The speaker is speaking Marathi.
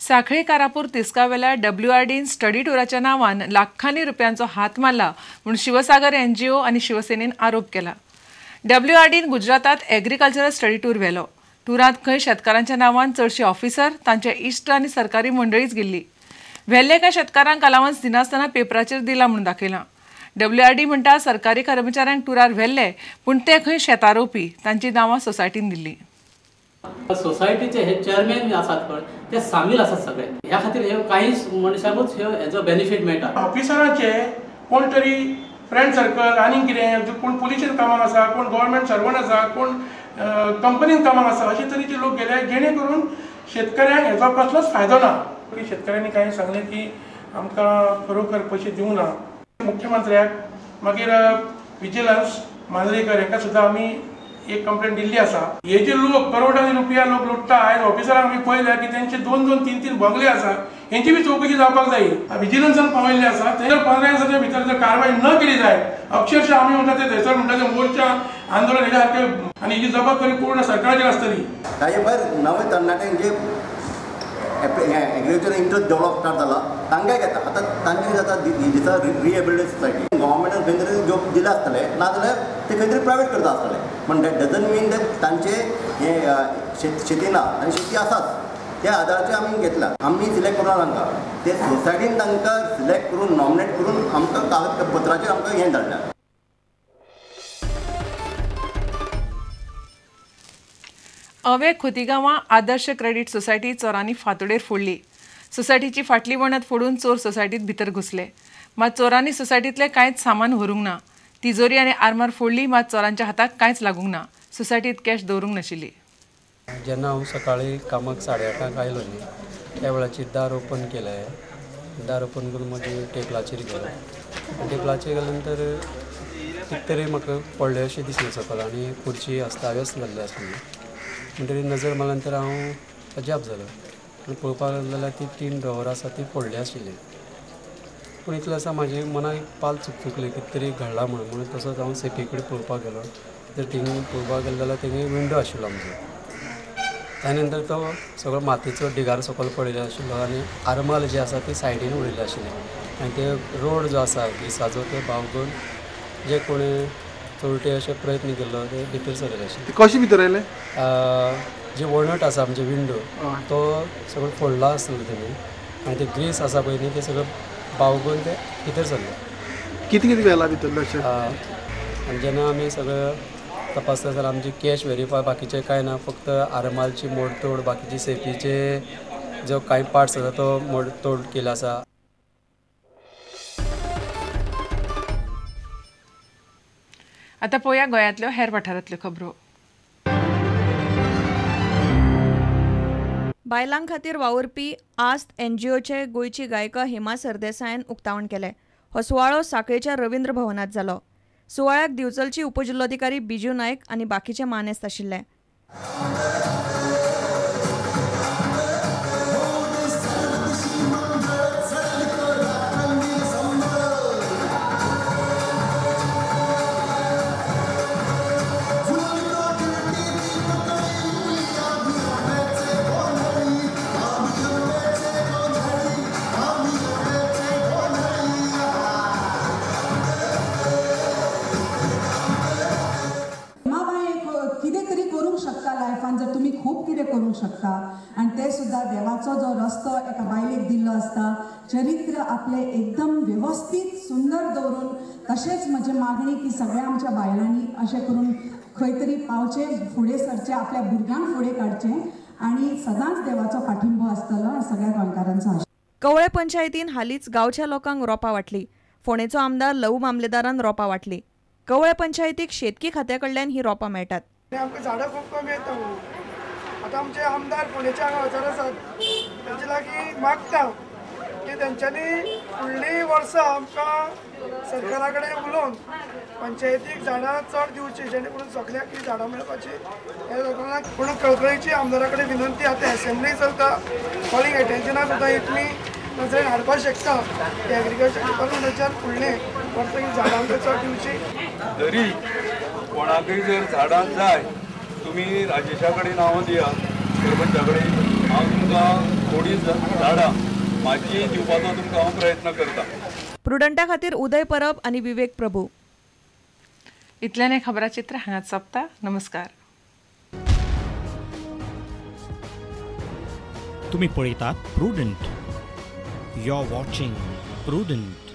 साखळी कारापूर तिस्कावेल्या WRDन स्टडी टुराच्या नावान लाखांनी रुपयांचो हात मारला म्हणून शिवसागर NGO आणि शिवसेनेन आरोप केला। WRDन गुजरातात एग्रीकल्चरल स्टडी टूर व्हेलो। टुरांत खंय शेतकारांच्या नावान चडशी ऑफिसर, तांचे इश्ट आणि सरकारी मंडळीच गेल्ली। व्हेल्ले काय शेतकारांक अलावन्स दिनासतना पेपराचेर दिला म्हणून दाखयला। WRD म्हणटा सरकारी कर्मचाऱ्यांक टुरार व्हेल्ले पूण ते खंय शेतां रोवपी तांची नावां सोसायटीन दिल्ली। सोसायटीचे हे चेअरमॅन आसात पण ते सामील आसात सगळे। ह्या खातीर हे काही मनशांकूच हेजो बेनिफिट मेळटा। ऑफिसरांचे कोण तरी फ्रेंड सर्कल आनी कितें, कोण पुलिशेन कामाक आसा, कोण गव्हर्नमेंट सर्वंट आसा, कोण कंपनीन कामाक आसा, अशे तरेचे लोक गेले जेणे करून शेतकऱ्यांक हेजो कसलोच फायदो ना। शेतकऱ्यांनी काय सांगले की आमकां खरोखर पयशे दिवंक ना। मुख्यमंत्र्याक मागीर विजिलन्स मांद्रेकर हेका सुद्दां आमी एक कंप्लेंट दिल्ली आसा। हे जे लोक करोडांनी रुपया लोक लुटता, आयज ऑफिसरांक आमी पळयल्या की त्यांचे 2-2, 3-3 बंगले आसा, हेंची बी चौकशी जावपाक जाय। विजिलन्सान पावयल्ले आसा, थंय 15 दिसांच्या भितर जर कारवाई न केली जाय, अक्षरशः आमी म्हणटा ते थंयसर म्हणटा ते मोर्चा आंदोलन हेच्या सारखे आनी हेची जबाबदारी पूर्ण सरकाराचेर आसतली। ताजे भायर नवे तरणाट्यांक जे एग्रीकल्चर इंट्रस्ट डेव्हलप स्टार्ट जाला तांकां घेता। आतां तांचे जाता दिसा रिहेबिलिटेशन सोसायटी गव्हर्नमेंटान खंय तरी जॉब दिला आसतले, नाजाल्यार ते खंय तरी प्रायवेट करता आसतले। पण दॅट डजंट मीन दॅट तांचे हे शेती ना, आनी शेती आसाच त्या आदाराचेर आमी घेतला। आमी सिलेक्ट करून तांकां ते सोसायटीन तांकां सिलेक्ट करून नॉमिनेट करून आमकां कागदपत्राचेर आमकां हें धाडल्या। अवे खोतीगांवां आदर्श क्रेडीट सोसायटी चोरांनी फांतोडेर फोडली। सोसायटीची फाटली वणत फोडून चोर सोसायटीत भितर घुसले, मात चोरांनी सोसायटीतले कांयच सामान व्हरूंक ना। तिजोरी आनी आरमार फोडली, मात चोरांच्या हाताक कांयच लागूंक ना। सोसायटीत कॅश दवरूंक नाशिल्ली। जेन्ना हांव सकाळी कामाक 8:30 आयलो न्ही, त्या वेळाचेर दार ओपन केलें। दार ओपन करून मागीर टेबलाचेर गेलो। टेबलाचेर गेले नंतर कितें तरी म्हाका पडले अशें दिसलें सकयल, आनी खुर्ची अस्ताव्यस्त जाल्ली आसली। म्हणटकीर नजर मारल्या नंतर हांव अजाप जालो आनी पळोवपाक लागलो जाल्यार ती 3 ड्रॉवर आसा ती फोडली आशिल्ली। पूण इतलें आसा म्हाजी मनाक एक पाल चुकचुकली कितें तरी घडलां म्हणून तसोच हांव सेफी कडेन पळोवपाक गेलो। तर थिंग पळोवपाक गेलो जाल्यार थिंग विंडो आशिल्लो आमचो। ताचे नंतर तो सगळो मातयेचो डिगार सकयल पडिल्लो आशिल्लो आनी आरमाल जे आसा ती सायडीन उडयल्ली आशिल्ली। आनी ते रोड जो आसा गिसाचो ते भावगून जे कोणी चोरटे अशे प्रयत्न केल्लो ते भितर सरले आशिल्ले। कशें भितर आयले? जे वणट आसा आमचे विंडो तो सगळो फोडलो आसलो तेणी, आनी ते ग्रीस आसा पळय न्ही ते सगळं भावगून ते भितर सरले। कितें कितें व्हेला भितर अशें? आनी जेन्ना आमी सगळं तपासता जाल्यार आमची कॅश व्हेरीफाय बाकीचे कांय ना, फक्त आरमालची मोडतोड, बाकीचे सेफीचे जो कांय पार्ट्स आसा तो मोडतोड केला आसा। आता पळोवया गोंयांतल्यो हेर वाठारांतल्यो खबरो। बायलां खातीर वावुरपी आस्त NGOचे गोंयची गायिका हेमा सरदेसायन उक्तावण केलें। हो सुवाळो सांखळेच्या रवींद्र भवनात जालो। सुवाळ्याक दिवचलची उपजिल्लोधिकारी बिजू नायक आनी बाकीचे मानेस्त आशिल्ले। जर तुम्ही खूप कितें करूंक शकता आणि ते सुद्धा देवाचो जो रस्तो एका बायलेक दिल्लो असता, चरित्र आपले एकदम व्यवस्थित सुंदर दवरून, तशेंच म्हजी मागणी की सगळ्या आमच्या बायलांनी अशें करून खंय तरी पावचे, फुडें सरचे, आपल्या भुरग्यांक फुडें काडचे आणि सदांच देवाचो पाठिंबो आसतलो सगळ्या गोंयकारांचो। कवळे पंचायतीन हालींच गांवच्या लोकांक रोपां वाटली। फोंडेचो आमदार लहू मामलेदारान रोपां वाटली। कवळे पंचायतीक शेतकी खात्या कडल्यान ही रोपां मेळटात। आमकां झाडां खूब कमी येता। आतां आमचे आमदार फोंडेचे हांगा हजर आसात, तेंचे लागीं मागता की तेंच्यांनी फुडलीं वर्सां आमकां सरकारा कडेन उलोवन पंचायतीक झाडां चड दिवची, जेणे करून सगळ्यांक ही झाडां मेळपाची हे जाता। पूण कळकळीची आमदारा कडेन विनंती आतां असेंब्ली चलता, कॉलिंग एटेन्शनाक सुद्दां एक तुमी नजरेन हाडपाक शकता की एग्रीकल्चर डिपार्टमेंटाच्यान फुडलें वर्सां ही झाडां आमकां चड दिवची। जरी कोणाकय जर झाडां जाय तुम्ही राजेशा कडेन नांवां दिया, सरपंचा कडेन हांव तुमकां थोडी झाडां म्हाजी दिवपाचो तुमकां हांव प्रयत्न करता. प्रुडंटा खातीर उदय परब आनी विवेक प्रभू. इतल्यान हे खबराचित्र हांगाच सोंपता. नमस्कार. तुम्ही पळयतात Prudent. You are watching prudent.